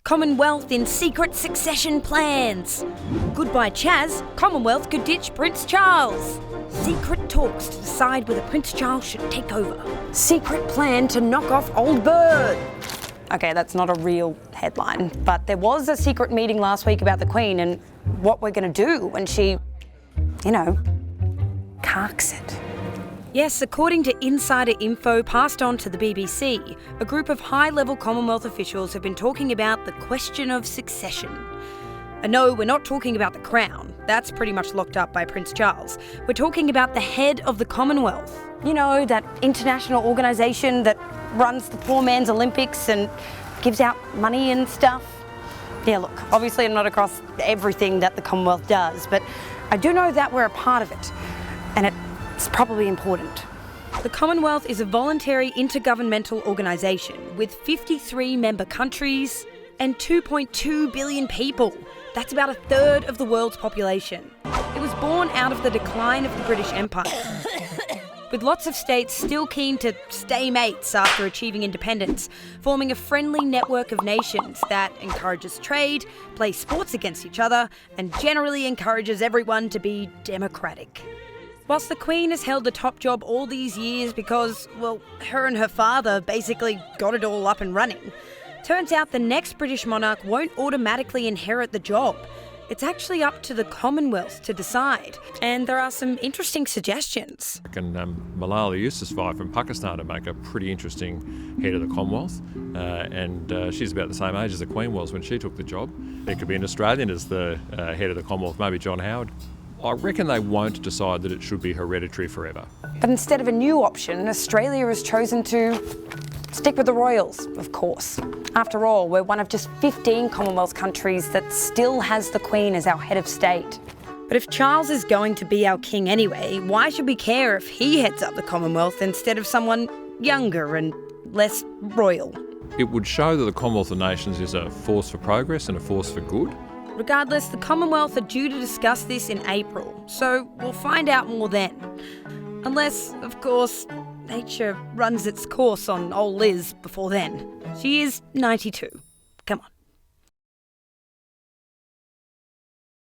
Commonwealth in secret succession plans. Goodbye Chaz, Commonwealth could ditch Prince Charles. Secret talks to decide whether Prince Charles should take over. Secret plan to knock off old Bird. Okay, that's not a real headline, but there was a secret meeting last week about the Queen and what we're going to do when she, carks it. Yes, according to insider info passed on to the BBC, a group of high-level Commonwealth officials have been talking about the question of succession. And no, we're not talking about the crown. That's pretty much locked up by Prince Charles. We're talking about the head of the Commonwealth. You know, that international organisation that runs the poor man's Olympics and gives out money and stuff. Yeah, look, obviously I'm not across everything that the Commonwealth does, but I do know that we're a part of it, and it's probably important. The Commonwealth is a voluntary intergovernmental organisation with 53 member countries and 2.2 billion people. That's about a third of the world's population. It was born out of the decline of the British Empire, with lots of states still keen to stay mates after achieving independence, forming a friendly network of nations that encourages trade, plays sports against each other, and generally encourages everyone to be democratic. Whilst the Queen has held the top job all these years because, well, her and her father basically got it all up and running, turns out the next British monarch won't automatically inherit the job. It's actually up to the Commonwealth to decide, and there are some interesting suggestions. Malala Yousafzai from Pakistan to make a pretty interesting head of the Commonwealth, and she's about the same age as the Queen was when she took the job. There could be an Australian as the head of the Commonwealth, maybe John Howard. I reckon they won't decide that it should be hereditary forever. But instead of a new option, Australia has chosen to stick with the royals, of course. After all, we're one of just 15 Commonwealth countries that still has the Queen as our head of state. But if Charles is going to be our king anyway, why should we care if he heads up the Commonwealth instead of someone younger and less royal? It would show that the Commonwealth of Nations is a force for progress and a force for good. Regardless, the Commonwealth are due to discuss this in April, so we'll find out more then. Unless, of course, nature runs its course on old Liz before then. She is 92.